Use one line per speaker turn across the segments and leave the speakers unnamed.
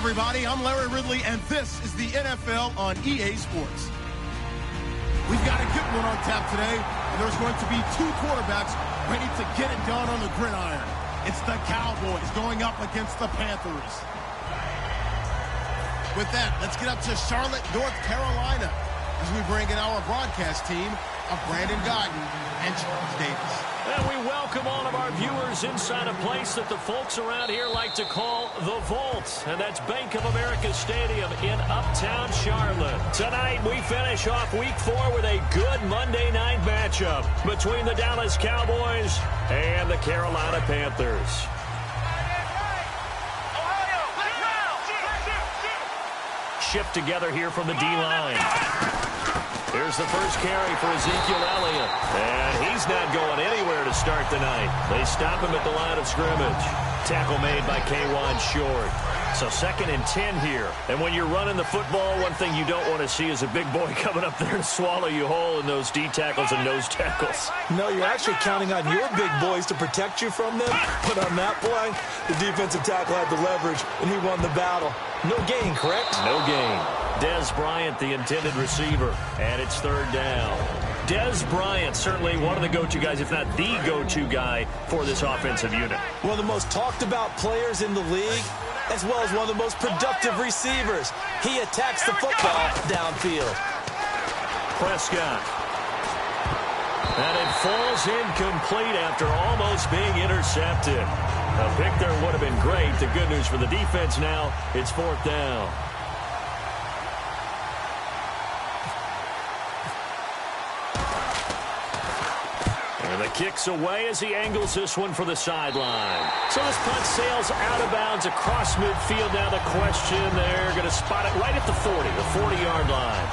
everybody. I'm Larry Ridley, and this is the NFL on EA Sports. We've got a good one on tap today, and there's going to be two quarterbacks ready to get it done on the gridiron. It's the Cowboys going up against the Panthers. With that, let's get up to Charlotte, North Carolina, as we bring in our broadcast team of Brandon Guyton and Charles Davis.
And we welcome all of our viewers inside a place that the folks around here like to call the Vault. And that's Bank of America Stadium in uptown Charlotte. Tonight we finish off week 4 with a good Monday night matchup between the Dallas Cowboys and the Carolina Panthers. Shift together here from the D-line. Here's the first carry for Ezekiel Elliott. And he's not going anywhere to start the night. They stop him at the line of scrimmage. Tackle made by K'Wan Short. So 2nd and 10 here. And when you're running the football, one thing you don't want to see is a big boy coming up there and swallow you whole in those D tackles and nose tackles.
No, you're actually counting on your big boys to protect you from them. But on that play, the defensive tackle had the leverage, and he won the battle. No gain, correct?
No gain. Dez Bryant, the intended receiver, and it's 3rd down. Dez Bryant, certainly one of the go-to guys, if not the go-to guy for this offensive unit.
One of the most talked-about players in the league, as well as one of the most productive receivers. He attacks the football downfield.
Prescott. And it falls incomplete after almost being intercepted. A pick there would have been great. The good news for the defense now, it's 4th down. And the kick's away as he angles this one for the sideline. So this punt sails out of bounds across midfield. Now the question, they're going to spot it right at the 40, the 40-yard line.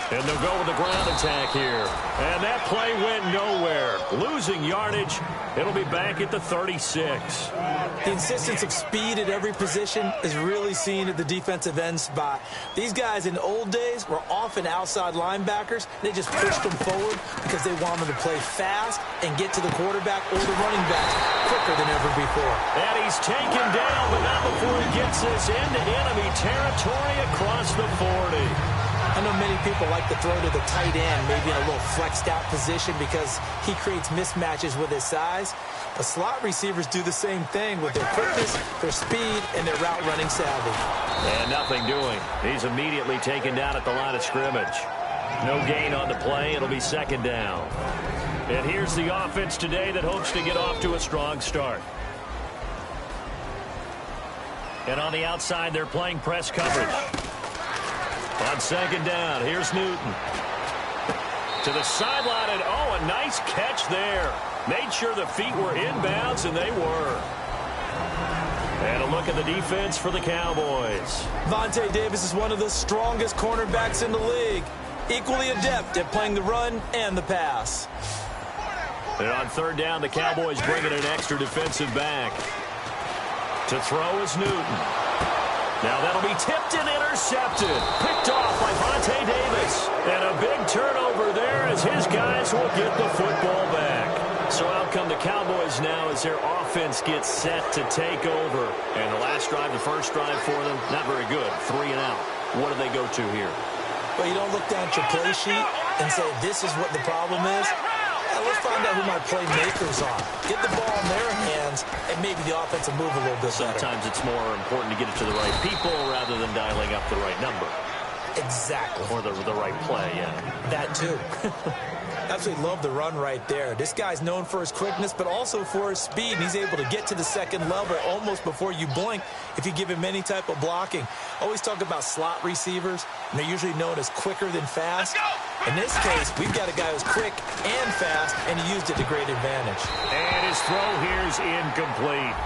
And they'll go with the ground attack here. And that play went nowhere. Losing yardage. It'll be back at the 36.
The insistence of speed at every position is really seen at the defensive end spot. These guys in the old days were often outside linebackers. They just pushed them forward because they wanted to play fast and get to the quarterback or the running backs quicker than ever before.
And he's taken down, but not before he gets this into enemy territory across the 40.
I know many people like to throw to the tight end, maybe in a little flexed out position because he creates mismatches with his size. But slot receivers do the same thing with their quickness, their speed, and their route running savvy.
And nothing doing. He's immediately taken down at the line of scrimmage. No gain on the play. It'll be 2nd down. And here's the offense today that hopes to get off to a strong start. And on the outside, they're playing press coverage. On 2nd down, here's Newton. To the sideline, and oh, a nice catch there. Made sure the feet were inbounds, and they were. And a look at the defense for the Cowboys.
Vontae Davis is one of the strongest cornerbacks in the league. Equally adept at playing the run and the pass.
And on 3rd down, the Cowboys bring in an extra defensive back. To throw is Newton. Now that'll be tipped and intercepted. Picked off by Vontae Davis. And a big turnover there as his guys will get the football back. So out come the Cowboys now as their offense gets set to take over. And the last drive, the first drive for them, not very good. 3 and out. What do they go to here?
Well, you don't look down at your play sheet and say, this is what the problem is. Let's find out who my playmakers are. Get the ball in their hands, and maybe the offense will move a little bit better.
Sometimes it's more important to get it to the right people rather than dialing up the right number.
Exactly.
Or the right play, yeah.
That too. Absolutely love the run right there. This guy's known for his quickness, but also for his speed. And he's able to get to the 2nd level almost before you blink if you give him any type of blocking. Always talk about slot receivers, and they're usually known as quicker than fast. In this case, we've got a guy who's quick and fast, and he used it to great advantage.
And his throw here is incomplete.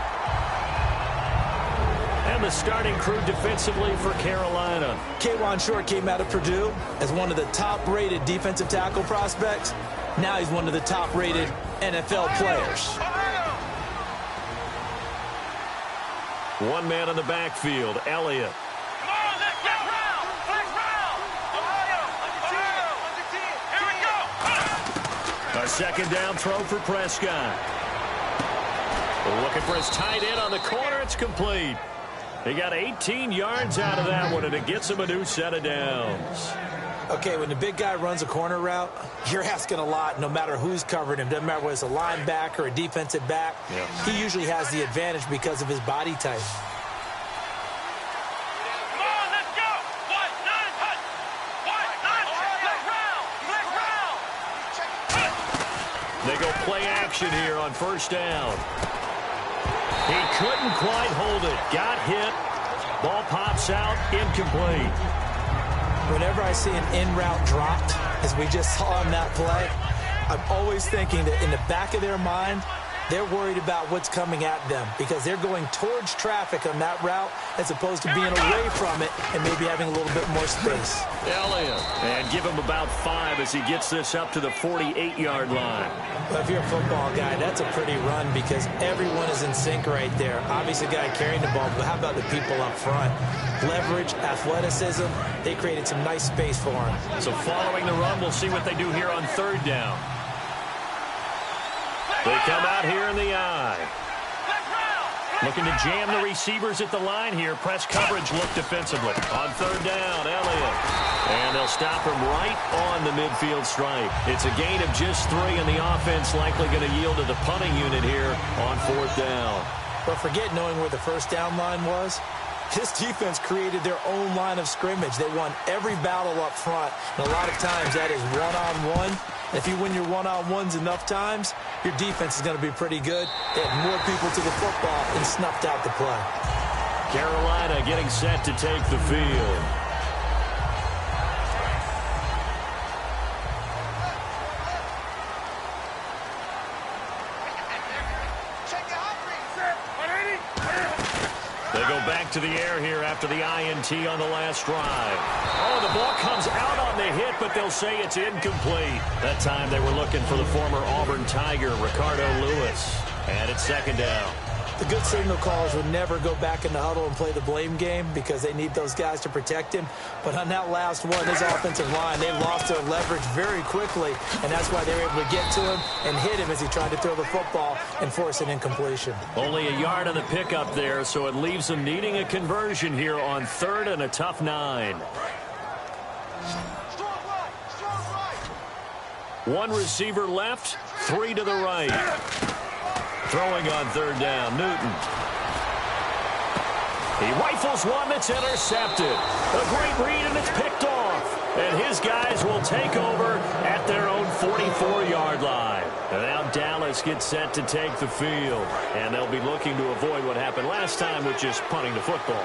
And the starting crew defensively for Carolina.
K'Wan Short came out of Purdue as one of the top-rated defensive tackle prospects. Now he's one of the top-rated NFL players.
One man in the backfield, Elliott. second down throw for Prescott. Looking for his tight end on the corner. It's complete. He got 18 yards out of that one, and it gets him a new set of downs.
Okay, when the big guy runs a corner route, you're asking a lot no matter who's covering him. Doesn't matter whether it's a linebacker or a defensive back. Yeah. He usually has the advantage because of his body type.
They go play action here on first down. He couldn't quite hold it. Got hit. Ball pops out. Incomplete.
Whenever I see an in-route dropped, as we just saw on that play, I'm always thinking that in the back of their mind, they're worried about what's coming at them because they're going towards traffic on that route as opposed to being away from it and maybe having a little bit more space.
Elliott. And give him about 5 as he gets this up to the 48-yard line.
Well, if you're a football guy, that's a pretty run because everyone is in sync right there. Obviously, the guy carrying the ball, but how about the people up front? Leverage, athleticism, they created some nice space for him.
So following the run, we'll see what they do here on third down. They come out here in the eye. Looking to jam the receivers at the line here. Press coverage look defensively. On third down, Elliott. And they'll stop him right on the midfield stripe. It's a gain of just 3, and the offense likely going to yield to the punting unit here on fourth down.
But forget knowing where the first down line was. This defense created their own line of scrimmage. They won every battle up front, and a lot of times that is one-on-one. If you win your one-on-ones enough times, your defense is going to be pretty good. They had more people to the football and snuffed out the play.
Carolina getting set to take the field. They go back to the air here after the INT on the last drive. Oh, the ball comes out on the hit, but they'll say it's incomplete. That time they were looking for the former Auburn Tiger, Ricardo Lewis. And it's second down.
The good signal callers would never go back in the huddle and play the blame game because they need those guys to protect him. But on that last one, his offensive line, they lost their leverage very quickly, and that's why they were able to get to him and hit him as he tried to throw the football and force an incompletion. Only
a yard on the pickup there, so it leaves them needing a conversion here on third and a tough 9. One receiver left, 3 to the right. Throwing on third down, Newton. He rifles one that's intercepted. A great read, and it's picked off. And his guys will take over at their own 44-yard line. And now Dallas gets set to take the field. And they'll be looking to avoid what happened last time, which is punting the football.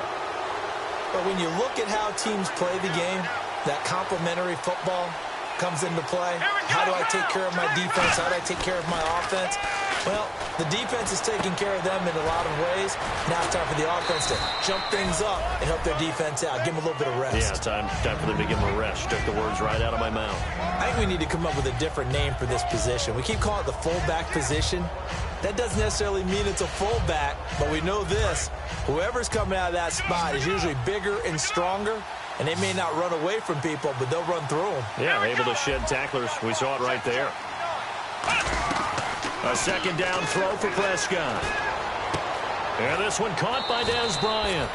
But when you look at how teams play the game, that complementary football comes into play. How do I take care of my defense? How do I take care of my offense? Well, the defense is taking care of them in a lot of ways. Now it's time for the offense to jump things up and help their defense out. Give them a little bit of rest.
Yeah, time for them to give them a rest. Took the words right out of my mouth.
I think we need to come up with a different name for this position. We keep calling it the fullback position. That doesn't necessarily mean it's a fullback, but we know this. Whoever's coming out of that spot is usually bigger and stronger, and they may not run away from people, but they'll run through them.
Yeah, able to shed tacklers. We saw it right there. A second down throw for Prescott. And this one caught by Dez Bryant.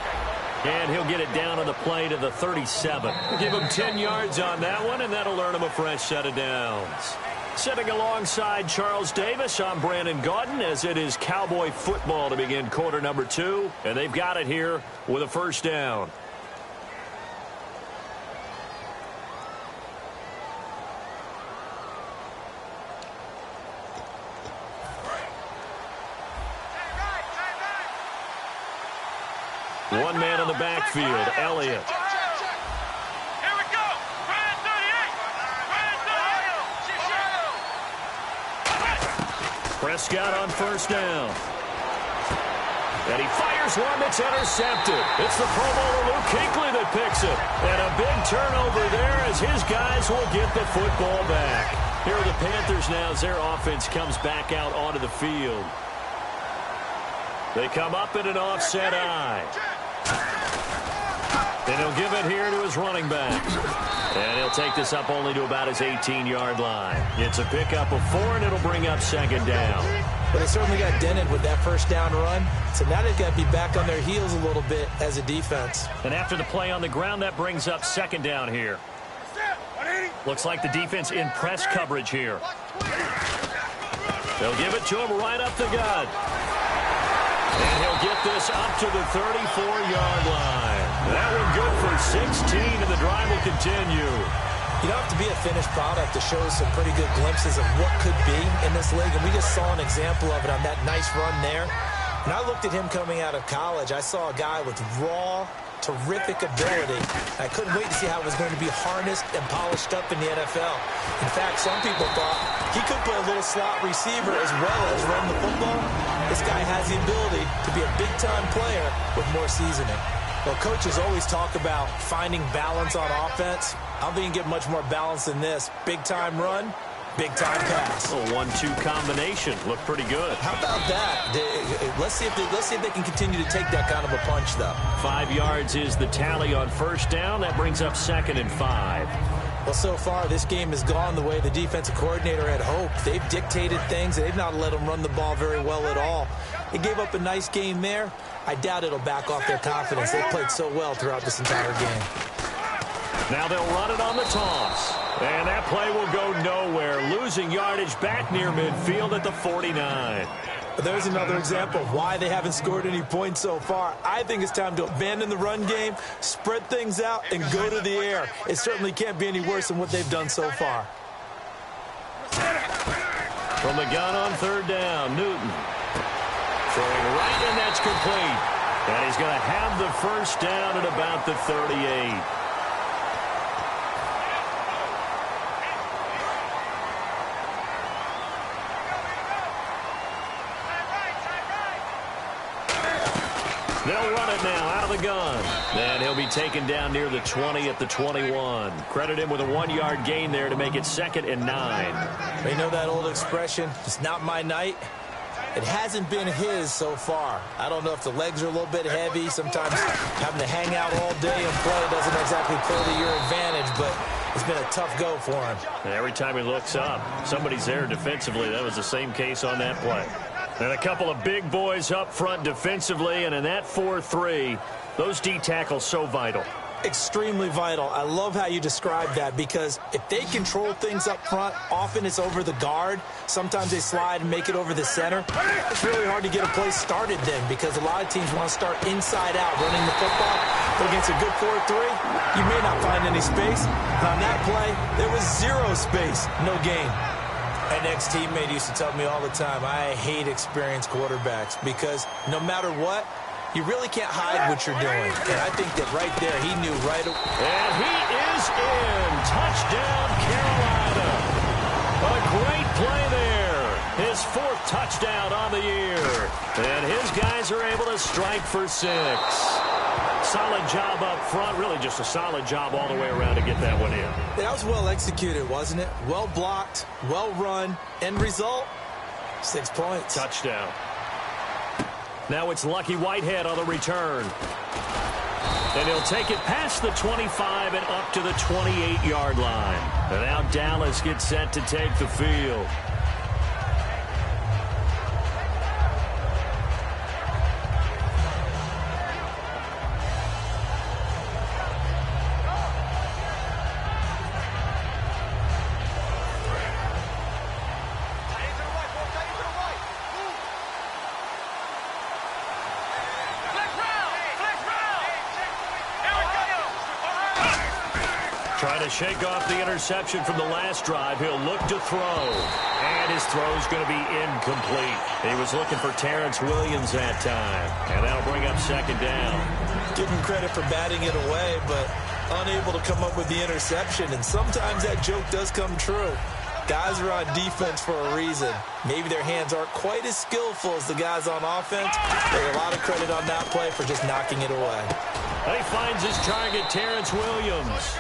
And he'll get it down on the play to the 37. Give him 10 yards on that one, and that'll earn him a fresh set of downs. Sitting alongside Charles Davis, I'm Brandon Gaudin, as it is Cowboy football to begin quarter number 2. And they've got it here with a first down. One man in the backfield, Elliott.
Here we go. Brand 38.
Prescott on first down. And he fires one that's intercepted. It's the Pro Bowler Luke Kuechly that picks it. And a big turnover there as his guys will get the football back. Here are the Panthers now as their offense comes back out onto the field. They come up in an offset eye. And he'll give it here to his running back. And he'll They'll take this up only to about his 18-yard line. It's a pickup of 4, and it'll bring up second down.
But they certainly got dented with that first down run. So now they've got to be back on their heels a little bit as a defense.
And after the play on the ground, that brings up second down here. Looks like the defense in press coverage here. They'll give it to him right up the gut. And he'll get this up to the 34-yard line. That one good for 16, and the drive will continue.
You don't have to be a finished product to show some pretty good glimpses of what could be in this league, and we just saw an example of it on that nice run there. When I looked at him coming out of college, I saw a guy with raw, terrific ability. I couldn't wait to see how it was going to be harnessed and polished up in the NFL. In fact, some people thought he could play a little slot receiver as well as run the football. This guy has the ability to be a big-time player with more seasoning. Well, coaches always talk about finding balance on offense. I don't think you can get much more balance than this. Big-time run, big-time pass.
A 1-2 combination. Looked pretty good.
How about that? Let's see if they can continue to take that kind of a punch, though.
5 yards is the tally on first down. That brings up 2nd and 5.
Well, so far, this game has gone the way the defensive coordinator had hoped. They've dictated things. They've not let them run the ball very well at all. They gave up a nice game there. I doubt it'll back off their confidence. They played so well throughout this entire game.
Now they'll run it on the toss. And that play will go nowhere. Losing yardage back near midfield at the 49.
There's another example of why they haven't scored any points so far. I think it's time to abandon the run game, spread things out, and go to the air. It certainly can't be any worse than what they've done so far.
From the gun on third down, Newton. Throwing right, and that's complete. And he's going to have the first down at about the 38. They'll run it now out of the gun. And he'll be taken down near the 20 at the 21. Credit him with a 1-yard gain there to make it 2nd and 9.
You know that old expression, it's not my night? It hasn't been his so far. I don't know if the legs are a little bit heavy. Sometimes having to hang out all day and play doesn't exactly play to your advantage, but it's been a tough go for him.
And every time he looks up, somebody's there defensively. That was the same case on that play. And a couple of big boys up front defensively, and in that 4-3, those D tackles so vital.
Extremely vital. I love how you describe that, because if they control things up front, often it's over the guard. Sometimes they slide and make it over the center. It's really hard to get a play started then, because a lot of teams want to start inside out running the football. But against a good 4-3, you may not find any space. And on that play, there was zero space, no gain. An ex-teammate used to tell me all the time, I hate experienced quarterbacks, because no matter what, you really can't hide what you're doing. And I think that right there, he knew right away.
And he is in. Touchdown, Carolina. A great play there. His 4th touchdown on the year. And his guys are able to strike for 6. Solid job up front. Really just a solid job all the way around to get that one in.
That was well executed, wasn't it? Well blocked, well run. End result, 6 points.
Touchdown. Now it's Lucky Whitehead on the return. And he'll take it past the 25 and up to the 28-yard line. And now Dallas gets set to take the field. Trying to shake off the interception from the last drive. He'll look to throw. And his throw's going to be incomplete. He was looking for Terrence Williams that time. And that'll bring up second down.
Give him credit for batting it away, but unable to come up with the interception. And sometimes that joke does come true. Guys are on defense for a reason. Maybe their hands aren't quite as skillful as the guys on offense. There's a lot of credit on that play for just knocking it away.
And he finds his target, Terrence Williams.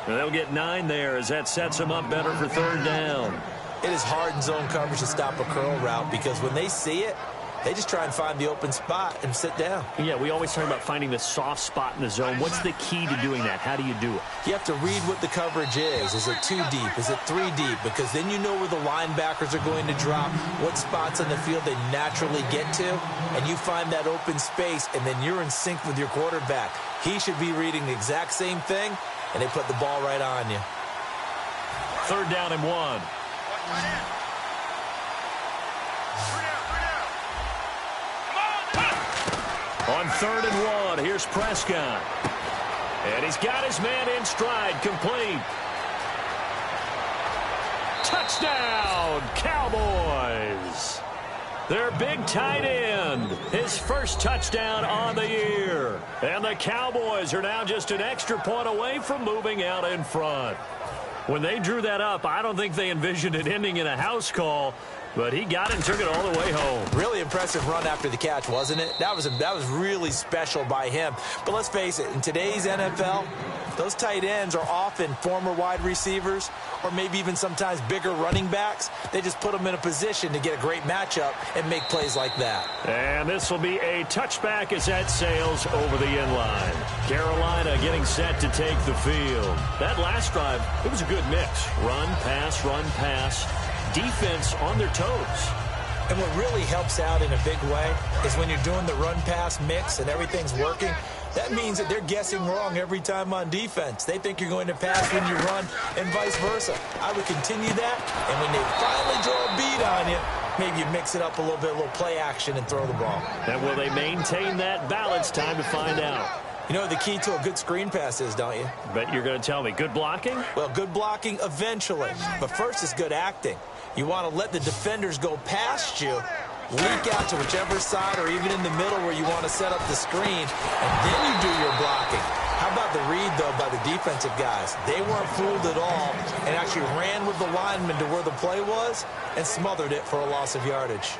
And they'll get 9 there as that sets him up better for third down.
It is hard in zone coverage to stop a curl route, because when they see it, They just try and find the open spot and sit down.
Yeah, we always talk about finding the soft spot in the zone. What's the key to doing that? How do you do it?
You have to read what the coverage is. Is it 2 deep? Is it 3 deep? Because then you know where the linebackers are going to drop, what spots on the field they naturally get to, and you find that open space, and then you're in sync with your quarterback. He should be reading the exact same thing, and they put the ball right on you.
3rd down and 1. On 3rd and 1, here's Prescott. And he's got his man in stride, complete. Touchdown, Cowboys. Their big tight end, his first touchdown on the year. And the Cowboys are now just an extra point away from moving out in front. When they drew that up, I don't think they envisioned it ending in a house call, but he got it and took it all the way home.
Really impressive run after the catch, wasn't it? That was really special by him. But let's face it, in today's NFL, those tight ends are often former wide receivers or maybe even sometimes bigger running backs. They just put them in a position to get a great matchup and make plays like that.
And this will be a touchback as that sails over the end line. Carolina getting set to take the field. That last drive, it was a good mix. Run, pass. Defense on their toes.
And what really helps out in a big way is when you're doing the run-pass mix and everything's working, that means that they're guessing wrong every time on defense. They think you're going to pass when you run and vice versa. I would continue that, and when they finally draw a beat on you, maybe you mix it up a little bit, a little play action and throw the ball.
And will they maintain that balance? Time to find out.
You know what the key to a good screen pass is, don't you?
Bet you're going to tell me. Good blocking?
Well, good blocking eventually. But first is good acting. You want to let the defenders go past you, leak out to whichever side or even in the middle where you want to set up the screen, and then you do your blocking. How about the read, though, by the defensive guys? They weren't fooled at all and actually ran with the lineman to where the play was and smothered it for a loss of yardage.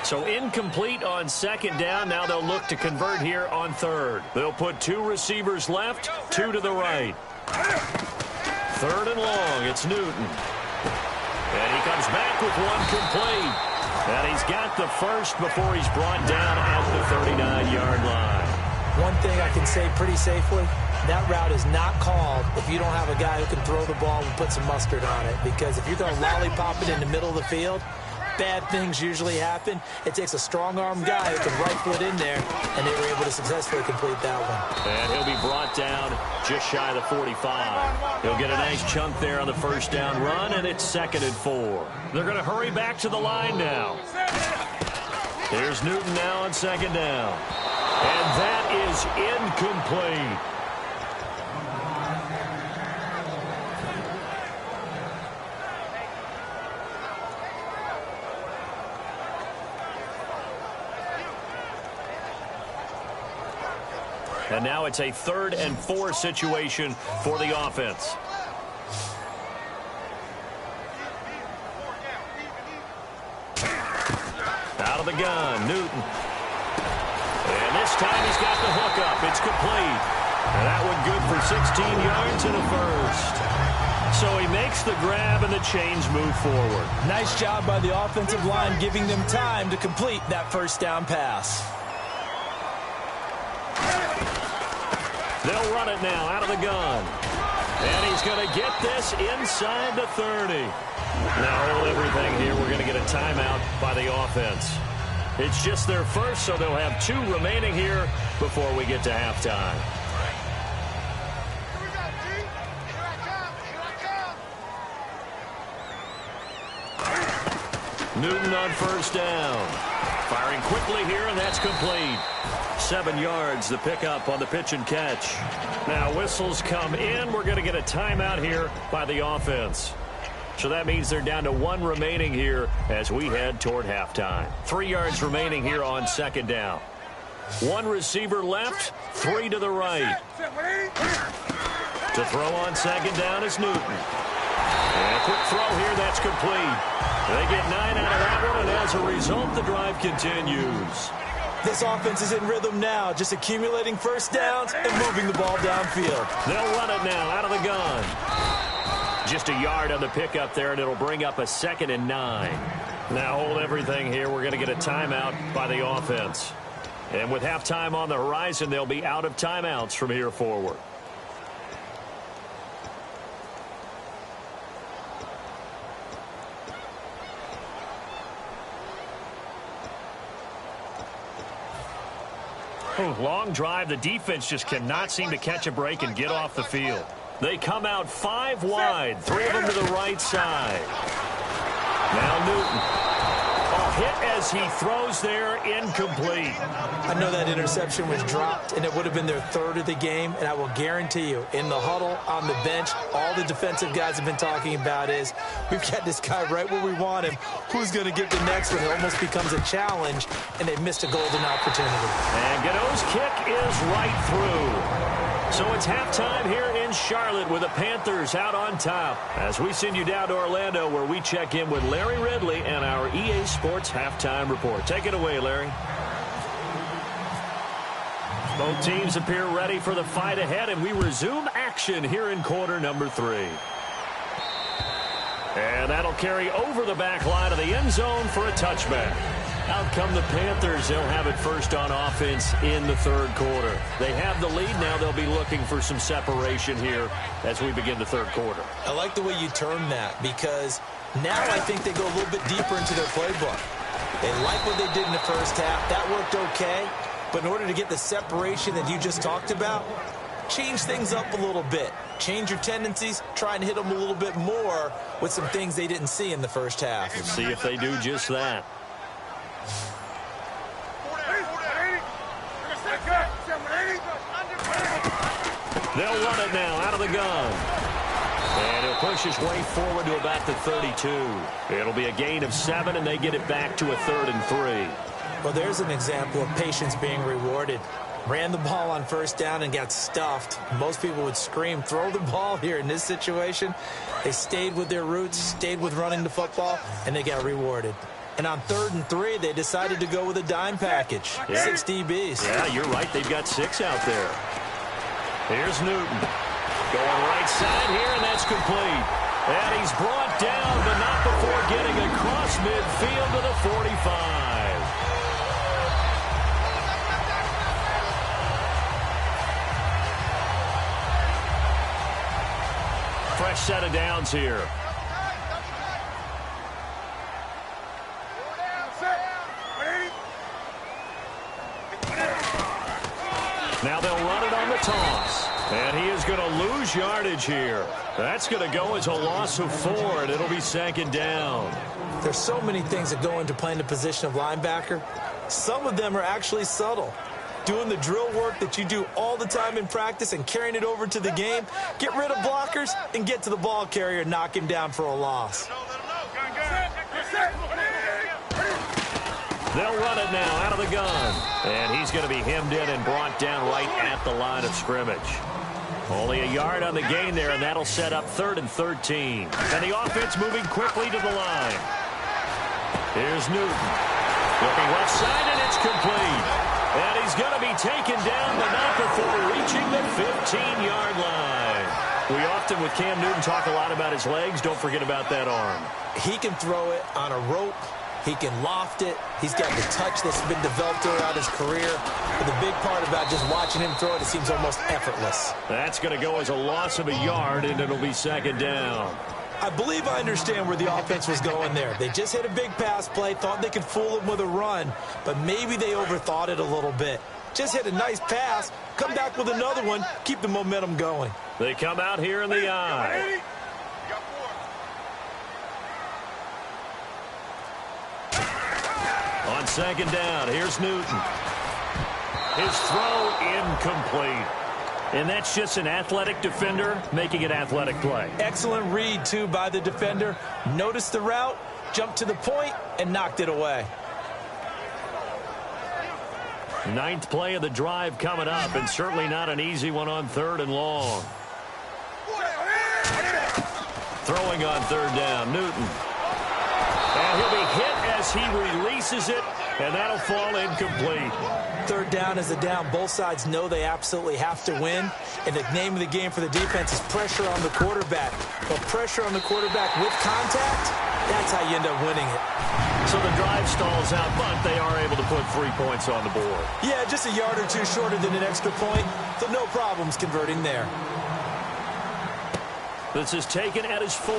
So incomplete on 2nd down. Now they'll look to convert here on 3rd. They'll put 2 receivers left, 2 to the right. 3rd and long. It's Newton. And he comes back with 1 complete. And he's got the first before he's brought down at the 39-yard line.
One thing I can say pretty safely, that route is not called if you don't have a guy who can throw the ball and put some mustard on it. Because if you're going to lollipop it in the middle of the field, bad things usually happen. It takes a strong-arm guy who can rifle it in there, and they were able to successfully complete that one.
And he'll be brought down just shy of the 45. He'll get a nice chunk there on the 1st down run, and it's 2nd and 4. They're going to hurry back to the line now. Here's Newton now on 2nd down. And that is incomplete. And now it's a 3rd and 4 situation for the offense. Out of the gun, Newton. And this time he's got the hook up. It's complete. And that one good for 16 yards and a first. So he makes the grab and the chains move forward.
Nice job by the offensive line giving them time to complete that 1st down pass.
They'll run it now out of the gun. And he's going to get this inside the 30. Now hold everything here. We're going to get a timeout by the offense. It's just their first, so they'll have 2 remaining here before we get to halftime. Newton on 1st down. Firing quickly here, and that's complete. 7 yards, the pickup on the pitch and catch. Now whistles come in. We're going to get a timeout here by the offense. So that means they're down to 1 remaining here as we head toward halftime. 3 yards remaining here on 2nd down. 1 receiver left, 3 to the right. To throw on 2nd down is Newton. And a quick throw here, that's complete. They get 9 out of that one, and as a result, the drive continues.
They This offense is in rhythm now, just accumulating first downs and moving the ball downfield.
They'll run it now out of the gun. Just a yard on the pickup there, and it'll bring up a 2nd and 9. Now hold everything here. We're going to get a timeout by the offense. And with halftime on the horizon, they'll be out of timeouts from here forward. Long drive. The defense just cannot seem to catch a break and get off the field. They come out 5 wide, 3 of them to the right side. Now Newton. A hit as he throws there, incomplete.
I know that interception was dropped, and it would have been their 3rd of the game, and I will guarantee you, in the huddle, on the bench, all the defensive guys have been talking about is, we've got this guy right where we want him. Who's going to get the next one? It almost becomes a challenge, and they missed a golden opportunity.
And Gano's kick is right through. So it's halftime here in Charlotte with the Panthers out on top. As we send you down to Orlando, where we check in with Larry Ridley and our EA Sports Halftime Report. Take it away, Larry. Both teams appear ready for the fight ahead, and we resume action here in quarter number 3. And that'll carry over the back line of the end zone for a touchback. Out come the Panthers. They'll have it first on offense in the 3rd quarter. They have the lead. Now they'll be looking for some separation here as we begin the 3rd quarter.
I like the way you term that, because now I think they go a little bit deeper into their playbook. They like what they did in the first half. That worked okay. But in order to get the separation that you just talked about, change things up a little bit. Change your tendencies. Try and hit them a little bit more with some things they didn't see in the first half.
We'll see if they do just that. They'll run it now out of the gun. And he'll push his way forward to about the 32. It'll be a gain of 7, and they get it back to a 3rd and 3.
Well, there's an example of patience being rewarded. Ran the ball on first down and got stuffed. Most people would scream, throw the ball here. In this situation, they stayed with their roots, stayed with running the football, and they got rewarded. And on 3rd and 3, they decided to go with a dime package. Yeah. 6 DBs.
Yeah, you're right. They've got 6 out there. Here's Newton. Going right side here, and that's complete. And he's brought down, but not before getting across midfield to the 45. Fresh set of downs here. Now they'll run it on the toss. And he is going to lose yardage here. That's going to go as a loss of 4, and it'll be 2nd down.
There's so many things that go into playing the position of linebacker. Some of them are actually subtle. Doing the drill work that you do all the time in practice and carrying it over to the game. Get rid of blockers and get to the ball carrier and knock him down for a loss.
They'll run it now out of the gun. And he's going to be hemmed in and brought down right at the line of scrimmage. Only a yard on the gain there, and that'll set up 3rd and 13. And the offense moving quickly to the line. Here's Newton. Looking left side, and it's complete. And he's going to be taken down, but not before reaching the 15-yard line. We often, with Cam Newton, talk a lot about his legs. Don't forget about that arm.
He can throw it on a rope. He can loft it. He's got the touch that's been developed throughout his career. But the big part about just watching him throw it, it seems almost effortless.
That's going to go as a loss of a yard, and it'll be 2nd down.
I believe I understand where the offense was going there. They just hit a big pass play, thought they could fool him with a run, but maybe they overthought it a little bit. Just hit a nice pass, come back with another one, keep the momentum going.
They come out here in the eye. On 2nd down, here's Newton. His throw incomplete. And that's just an athletic defender making an athletic play.
Excellent read, too, by the defender. Noticed the route, jumped to the point, and knocked it away.
9th play of the drive coming up, and certainly not an easy one on 3rd and long. Throwing on 3rd down, Newton. And Now he'll be hit as he releases it, and that'll fall incomplete.
Third down is a down. Both sides know they absolutely have to win. And the name of the game for the defense is pressure on the quarterback. But pressure on the quarterback with contact, that's how you end up winning it.
So the drive stalls out, but they are able to put 3 points on the board.
Yeah, just a yard or two shorter than an extra point, so no problems converting there.
This is taken at his 4.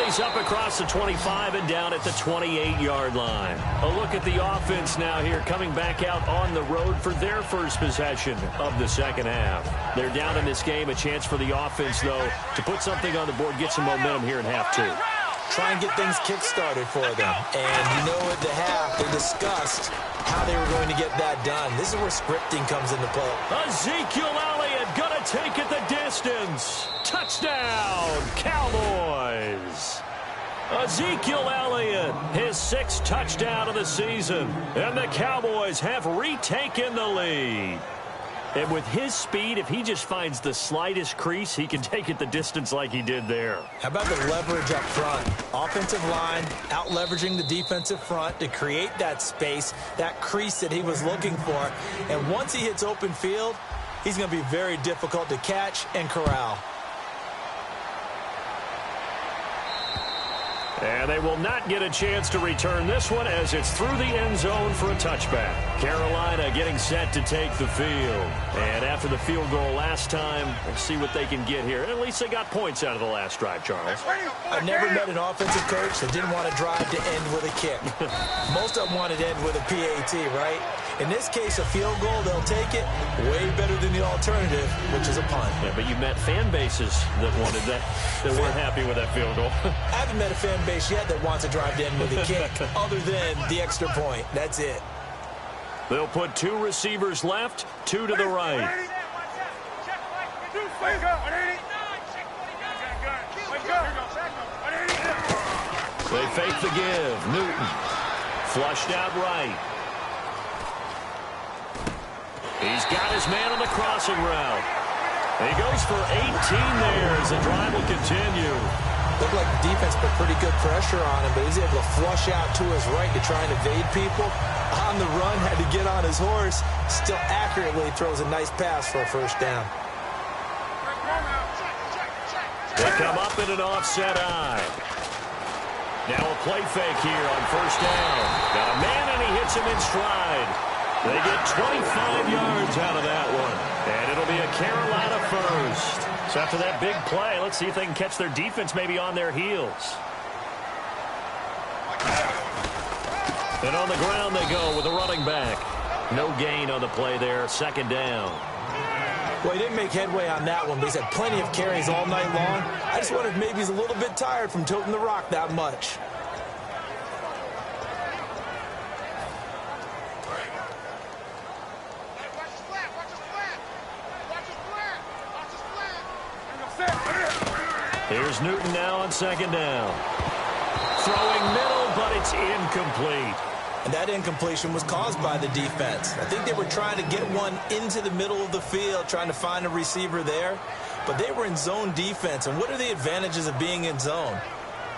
He's up across the 25 and down at the 28-yard line. A look at the offense now here, coming back out on the road for their first possession of the second half. They're down in this game. A chance for the offense, though, to put something on the board, get some momentum here in half 2.
Try and get things kick-started for them. And you know at the half, they discussed how they were going to get that done. This is where scripting comes into play.
Ezekiel Elliott gonna take it the distance. Touchdown, Cowboys. Ezekiel Elliott, his 6th touchdown of the season. And the Cowboys have retaken the lead. And with his speed, if he just finds the slightest crease, he can take it the distance like he did there.
How about the leverage up front? Offensive line out-leveraging the defensive front to create that space, that crease that he was looking for. And once he hits open field, he's going to be very difficult to catch and corral.
And they will not get a chance to return this one as it's through the end zone for a touchback. Carolina getting set to take the field. And after the field goal last time, let's see what they can get here. At least they got points out of the last drive, Charles.
I've never met an offensive coach that didn't want to drive to end with a kick. Most of them wanted to end with a PAT, right? In this case, a field goal, they'll take it way better than the alternative, which is a punt.
Yeah, but you met fan bases that wanted that, that weren't happy with that field goal.
I haven't met a fan base yet that wants to drive to end with a kick other than the extra point. That's it.
They'll put 2 receivers left, 2 to the right. They fake the give. Newton flushed out right. He's got his man on the crossing route. He goes for 18 there as the drive will continue.
Looked like the defense put pretty good pressure on him, but he's able to flush out to his right to try and evade people. On the run, had to get on his horse. Still accurately throws a nice pass for a first down.
They come up in an offset eye. Now a play fake here on first down. Got a man and he hits him in stride. They get 25 yards out of that one. And it'll be a Carolina first. So after that big play, let's see if they can catch their defense maybe on their heels. And on the ground they go with a running back. No gain on the play there, second down.
Well, he didn't make headway on that one, but he's had plenty of carries all night long. I just wondered if maybe he's a little bit tired from toting the rock that much.
Here's Newton now on second down. Throwing middle, but it's incomplete.
And that incompletion was caused by the defense. I think they were trying to get one into the middle of the field, trying to find a receiver there. But they were in zone defense. And what are the advantages of being in zone?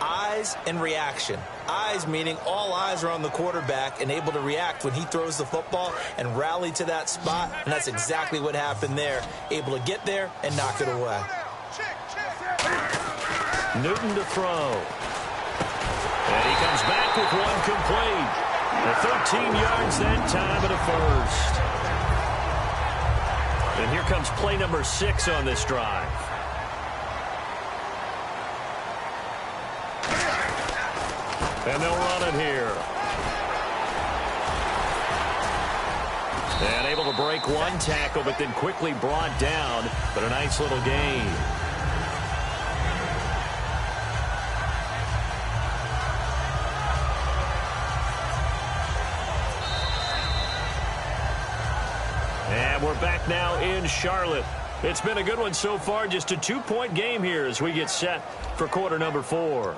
Eyes and reaction. Eyes meaning all eyes are on the quarterback and able to react when he throws the football and rally to that spot. And that's exactly what happened there. Able to get there and knock it away.
Newton to throw. And he comes back with one complete. 13 yards that time and a first. And here comes play number 6 on this drive. And they'll run it here. And able to break one tackle, but then quickly brought down. But a nice little gain. And we're back now in Charlotte. It's been a good one so far. Just a 2-point game here as we get set for quarter number 4.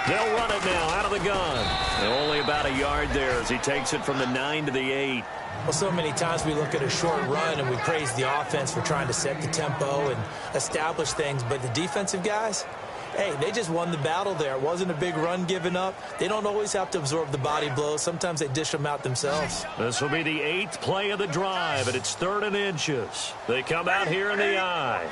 They'll run it now out of the gun. And only about a yard there as he takes it from the 9 to the 8.
Well, so many times we look at a short run and we praise the offense for trying to set the tempo and establish things. But the defensive guys, hey, they just won the battle there. It wasn't a big run given up. They don't always have to absorb the body blows. Sometimes they dish them out themselves.
This will be the 8th play of the drive, and it's 3rd and inches. They come out here in the eye.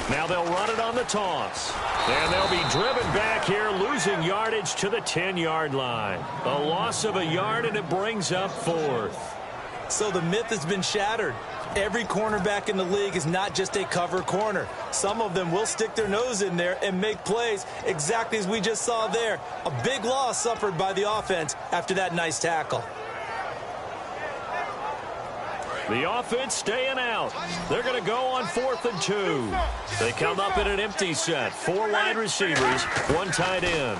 Now they'll run it on the toss. And they'll be driven back here, losing yardage to the 10-yard line. A loss of a yard, and it brings up 4th.
So the myth has been shattered. Every cornerback in the league is not just a cover corner. Some of them will stick their nose in there and make plays exactly as we just saw there. A big loss suffered by the offense after that nice tackle.
The offense staying out. They're going to go on 4th and 2. They come up in an empty set. 4 wide receivers, 1 tight end.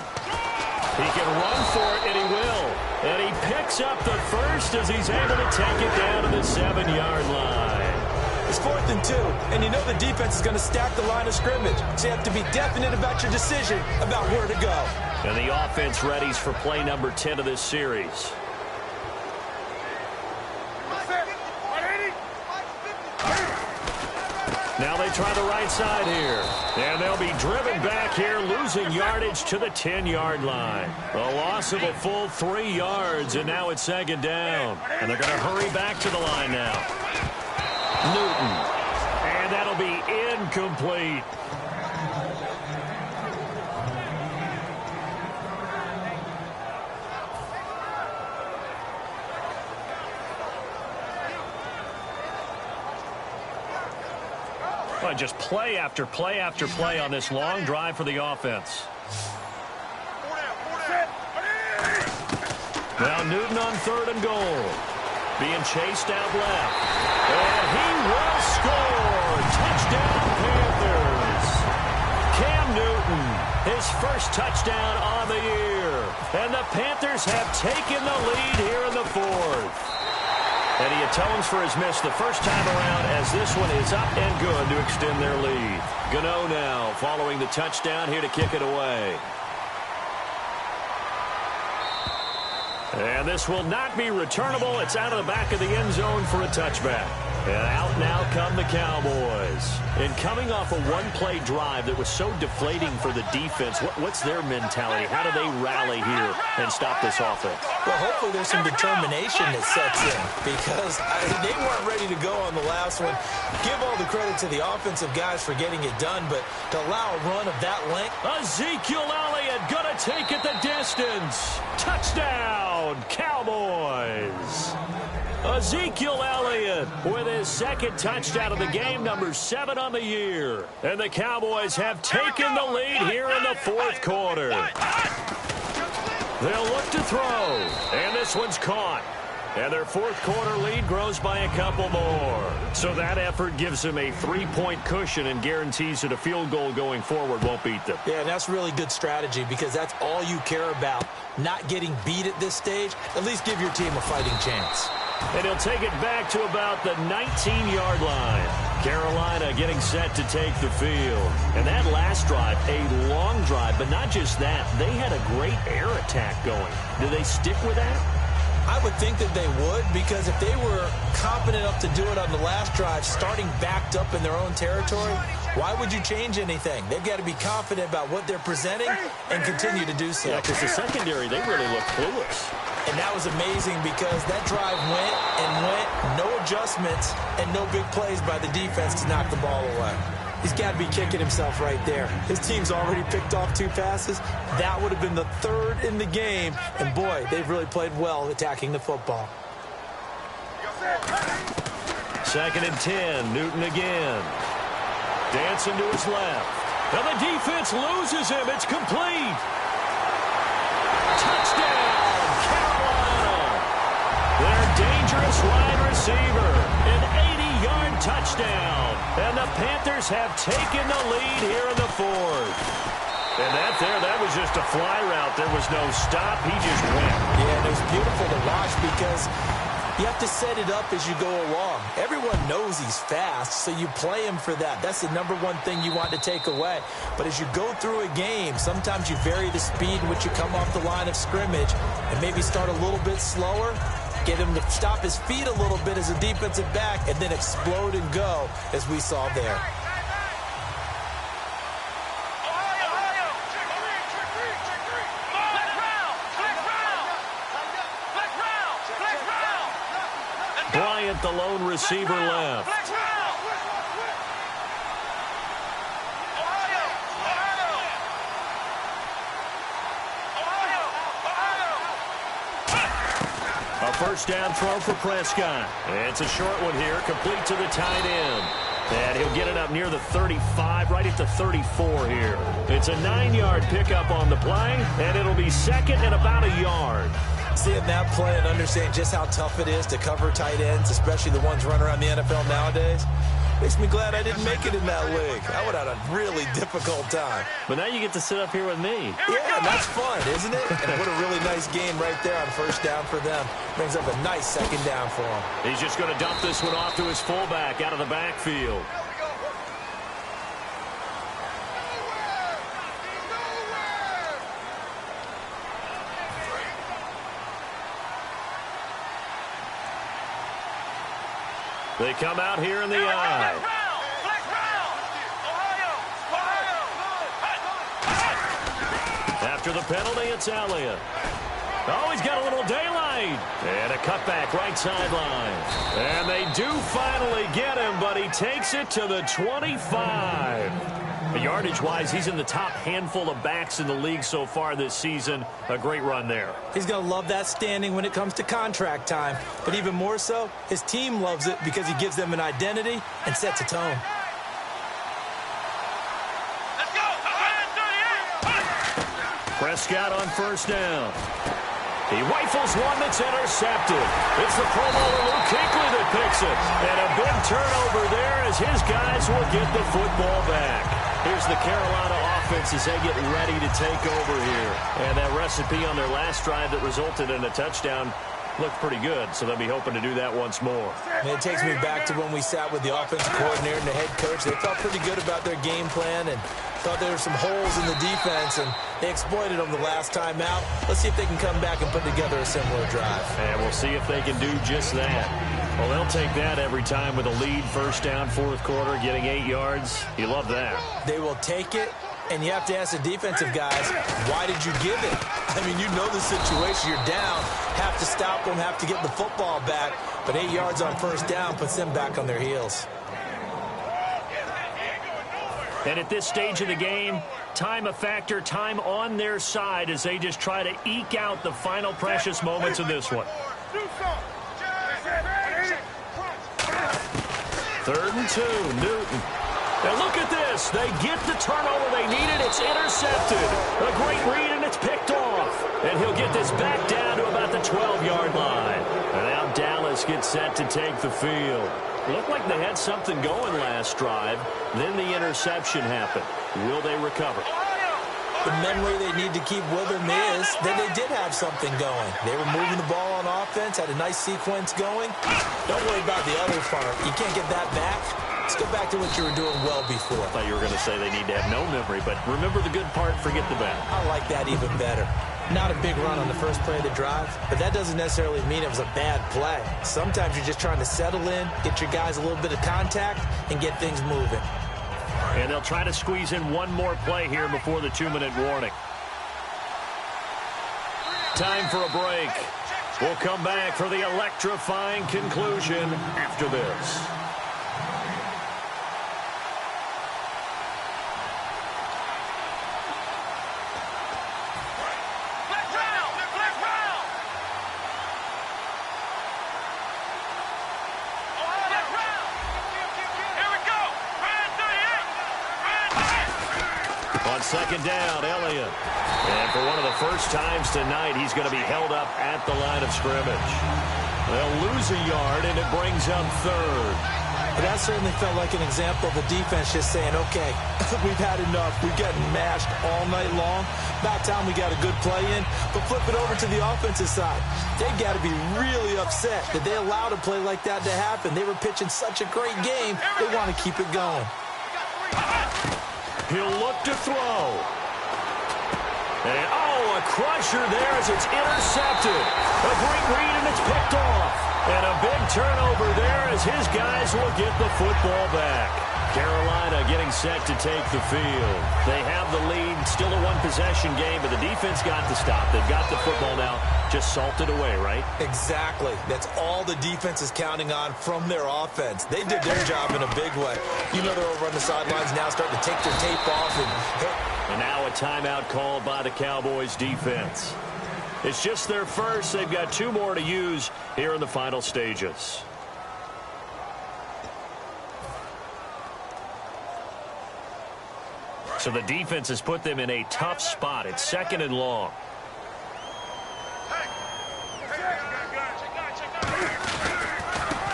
He can run for it, and he will. And he picks up the first as he's able to take it down to the 7-yard line.
It's 4th and 2, and you know the defense is going to stack the line of scrimmage. So you have to be definite about your decision about where to go.
And the offense readies for play number 10 of this series. Now they try the right side here. And they'll be driven back here, losing yardage to the 10-yard line. A loss of a full 3 yards, and now it's 2nd down. And they're going to hurry back to the line now. Newton. And that'll be incomplete. Just play after play after play on this long drive for the offense. Now Newton on 3rd and goal. Being chased out left. And he will score. Touchdown Panthers. Cam Newton, his first touchdown on the year. And the Panthers have taken the lead here in the 4th. And he atones for his miss the first time around as this one is up and good to extend their lead. Gano now following the touchdown here to kick it away. And this will not be returnable. It's out of the back of the end zone for a touchback. And out now come the Cowboys. And coming off a one-play drive that was so deflating for the defense, what's their mentality? How do they rally here and stop this offense?
Well, hopefully there's some determination that sets in because they weren't ready to go on the last one. Give all the credit to the offensive guys for getting it done, but to allow a run of that length.
Ezekiel Elliott going to take it the distance. Touchdown, Cowboys. Ezekiel Elliott with his 2nd touchdown of the game, number 7 on the year. And the Cowboys have taken the lead here in the 4th quarter. They'll look to throw, and this one's caught. And their 4th quarter lead grows by a couple more. So that effort gives them a 3-point cushion and guarantees that a field goal going forward won't beat them.
Yeah, that's really good strategy because that's all you care about. Not getting beat at this stage. At least give your team a fighting chance.
And he'll take it back to about the 19-yard line. Carolina getting set to take the field. And that last drive, a long drive, but not just that. They had a great air attack going. Do they stick with that?
I would think that they would because if they were confident enough to do it on the last drive, starting backed up in their own territory, why would you change anything? They've got to be confident about what they're presenting and continue to do so.
Yeah, because the secondary, they really look clueless.
And that was amazing because that drive went and went, no adjustments, and no big plays by the defense to knock the ball away. He's got to be kicking himself right there. His team's already picked off 2 passes. That would have been the 3rd in the game. And, boy, they've really played well attacking the football.
2nd and 10, Newton again. Dancing to his left. Now the defense loses him. It's complete. Touchdown, Carolina. Their dangerous wide receiver. An 80-yard touchdown. And the Panthers have taken the lead here in the 4th. And that was just a fly route. There was no stop. He just went.
Yeah, and it was beautiful to watch because You have to set it up as you go along. Everyone knows he's fast, so you play him for that. That's the number one thing you want to take away. But as you go through a game, sometimes you vary the speed in which you come off the line of scrimmage and maybe start a little bit slower, get him to stop his feet a little bit as a defensive back, and then explode and go, as we saw there.
Bryant, the lone receiver, left. A first down throw for Prescott. It's a short one here, complete to the tight end. And he'll get it up near the 35, right at the 34 here. It's a 9-yard pickup on the play, and it'll be second and about a yard.
Seeing that play and understanding just how tough it is to cover tight ends, especially the ones running around the NFL nowadays, makes me glad I didn't make it in that league. I would have had a really difficult time.
But now you get to sit up here with me.
Yeah, that's fun, isn't it? And what a really nice game right there on first down for them. Brings up a nice second down for him.
He's just going to dump this one off to his fullback out of the backfield. They come out here in the eye. After the penalty, it's Elliott. Oh, he's got a little daylight. And a cutback right sideline. And they do finally get him, but he takes it to the 25. Yardage-wise, he's in the top handful of backs in the league so far this season. A great run there.
He's going to love that standing when it comes to contract time. But even more so, his team loves it because he gives them an identity and sets a tone.
Let's go.
Prescott on first down. He rifles one that's intercepted. It's the Pro Bowler Luke Kuechly that picks it. And a big turnover there as his guys will get the football back. Here's the Carolina offense as they get ready to take over here. And that recipe on their last drive that resulted in a touchdown looked pretty good, so they'll be hoping to do that once more.
And it takes me back to when we sat with the offensive coordinator and the head coach. They felt pretty good about their game plan and thought there were some holes in the defense, and they exploited them the last time out. Let's see if they can come back and put together a similar drive.
And we'll see if they can do just that. Well, they'll take that every time with a lead, first down, fourth quarter, getting 8 yards. You love that.
They will take it, and you have to ask the defensive guys, why did you give it? I mean, you know the situation. You're down, have to stop them, have to get the football back, but 8 yards on first down puts them back on their heels.
And at this stage of the game, time a factor, time on their side as they just try to eke out the final precious moments of this one. 3rd and 2, Newton. And look at this. They get the turnover they needed. It's intercepted. A great read, and it's picked off. And he'll get this back down to about the 12-yard line. And now Dallas gets set to take the field. Looked like they had something going last drive. Then the interception happened. Will they recover?
The memory they need to keep with them is that they did have something going. They were moving the ball on offense, had a nice sequence going. Don't worry about the other part. You can't get that back. Let's go back to what you were doing well before.
I thought you were going to say they need to have no memory, but remember the good part, forget the bad.
I like that even better. Not a big run on the first play of the drive, but that doesn't necessarily mean it was a bad play. Sometimes you're just trying to settle in, get your guys a little bit of contact, and get things moving.
And they'll try to squeeze in one more play here before the 2-minute warning. Time for a break. We'll come back for the electrifying conclusion after this. On second down, Elliott. And for one of the first times tonight, he's going to be held up at the line of scrimmage. They'll lose a yard, and it brings up 3rd.
But that certainly felt like an example of the defense just saying, okay, we've had enough. We've gotten mashed all night long. About time we got a good play in. But flip it over to the offensive side. They've got to be really upset that they allowed a play like that to happen. They were pitching such a great game, they want to keep it going.
He'll look to throw. And, a crusher there as it's intercepted. A great read, and it's picked off. And a big turnover there as his guys will get the football back. Carolina getting set to take the field. They have the lead, still a one-possession game, but the defense got to stop. They've got the football now, just salted away, right?
Exactly. That's all the defense is counting on from their offense. They did their job in a big way. You know they're over on the sidelines now starting to take their tape off.
And now a timeout called by the Cowboys defense. It's just their first. They've got 2 more to use here in the final stages. So the defense has put them in a tough spot. It's 2nd and long.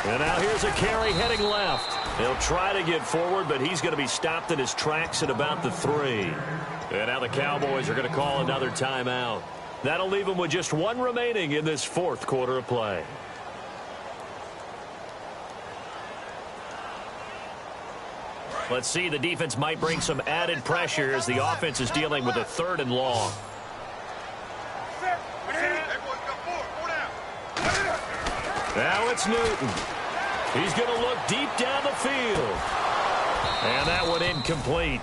And now here's a carry heading left. He'll try to get forward, but he's going to be stopped in his tracks at about the 3. And now the Cowboys are going to call another timeout. That'll leave them with just 1 remaining in this 4th quarter of play. Let's see, the defense might bring some added pressure as the offense is dealing with a 3rd and long. Now it's Newton. He's going to look deep down the field. And that one incomplete.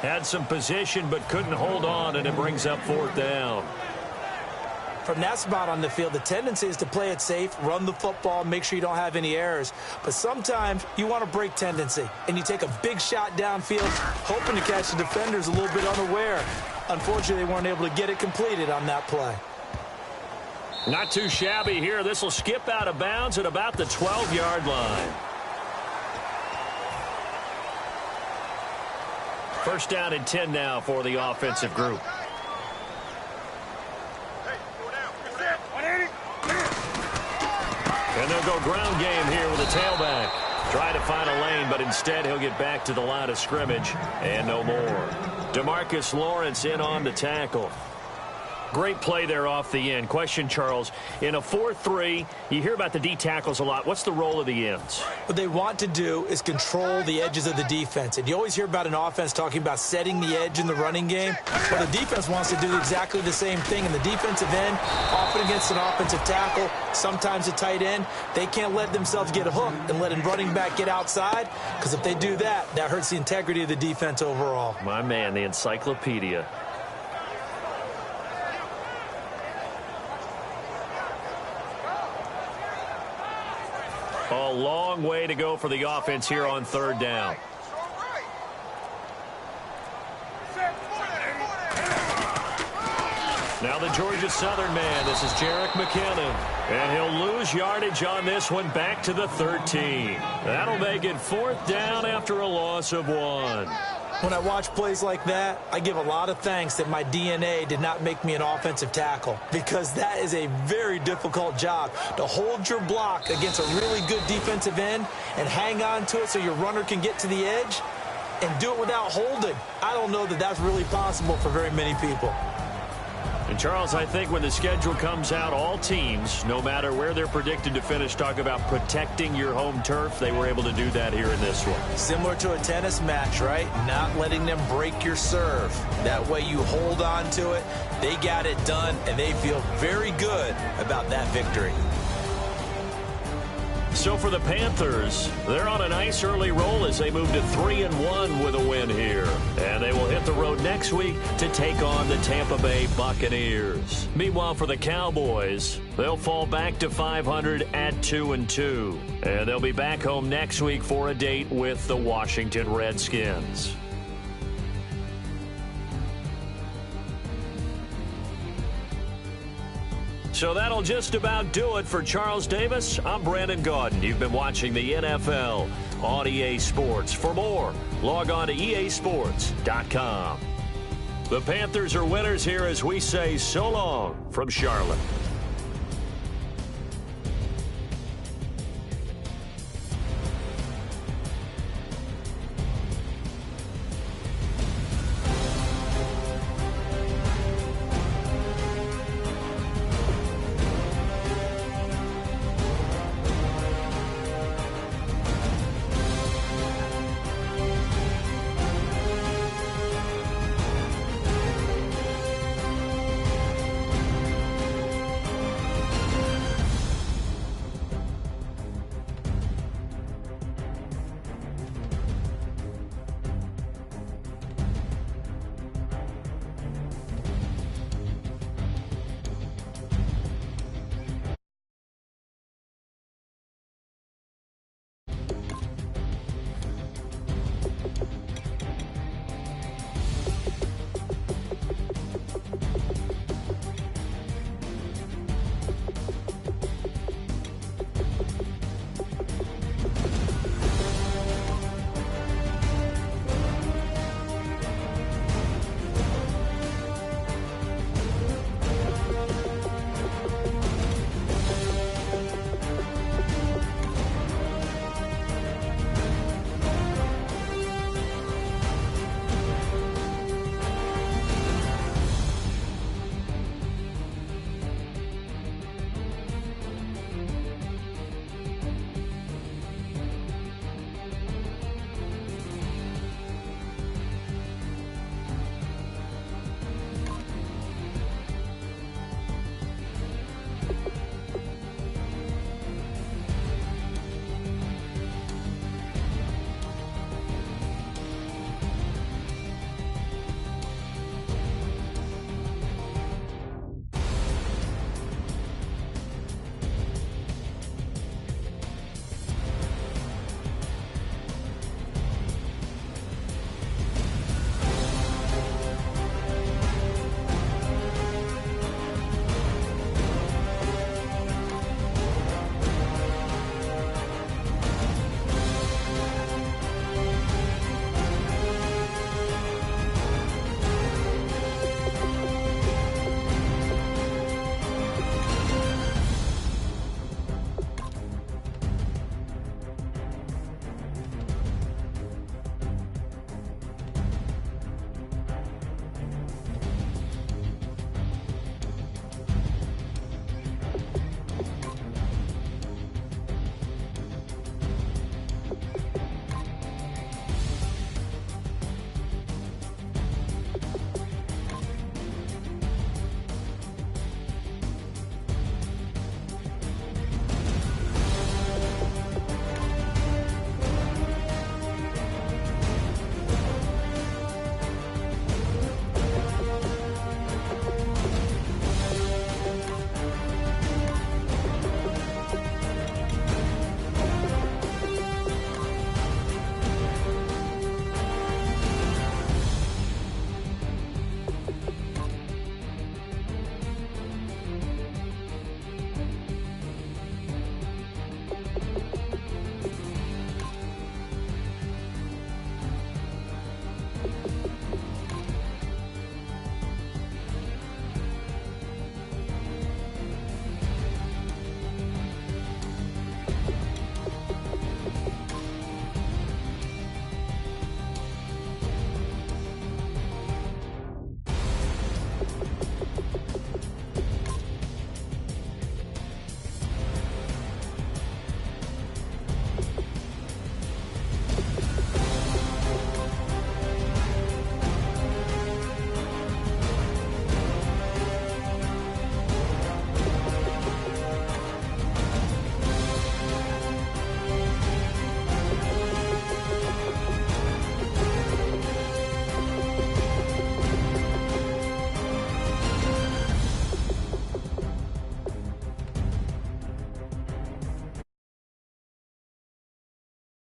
Had some position but couldn't hold on, and it brings up 4th down.
From that spot on the field, the tendency is to play it safe, run the football, make sure you don't have any errors. But sometimes you want to break tendency, and you take a big shot downfield, hoping to catch the defenders a little bit unaware. Unfortunately, they weren't able to get it completed on that play.
Not too shabby here. This will skip out of bounds at about the 12-yard line. First down and 10 now for the offensive group. And they'll go ground game here with a tailback. Try to find a lane, but instead he'll get back to the line of scrimmage and no more. DeMarcus Lawrence in on the tackle. Great play there off the end. Question, Charles, in a 4-3, you hear about the D tackles a lot. What's the role of the ends?
What they want to do is control the edges of the defense. And you always hear about an offense talking about setting the edge in the running game. Well, the defense wants to do exactly the same thing. In the defensive end, often against an offensive tackle, sometimes a tight end, they can't let themselves get hooked and let a running back get outside, because if they do that, that hurts the integrity of the defense overall.
My man, the encyclopedia. A long way to go for the offense here on 3rd down. Now the Georgia Southern man. This is Jerick McKinnon. And he'll lose yardage on this one back to the 13. That'll make it 4th down after a loss of 1.
When I watch plays like that, I give a lot of thanks that my DNA did not make me an offensive tackle, because that is a very difficult job, to hold your block against a really good defensive end and hang on to it so your runner can get to the edge and do it without holding. I don't know that that's really possible for very many people.
And, Charles, I think when the schedule comes out, all teams, no matter where they're predicted to finish, talk about protecting your home turf. They were able to do that here in this one.
Similar to a tennis match, right? Not letting them break your serve. That way you hold on to it. They got it done, and they feel very good about that victory.
So for the Panthers, they're on a nice early roll as they move to 3-1 with a win here. And they will hit the road next week to take on the Tampa Bay Buccaneers. Meanwhile, for the Cowboys, they'll fall back to 500 at 2-2. And they'll be back home next week for a date with the Washington Redskins. So that'll just about do it for Charles Davis. I'm Brandon Gaudin. You've been watching the NFL on EA Sports. For more, log on to easports.com. The Panthers are winners here as we say so long from Charlotte.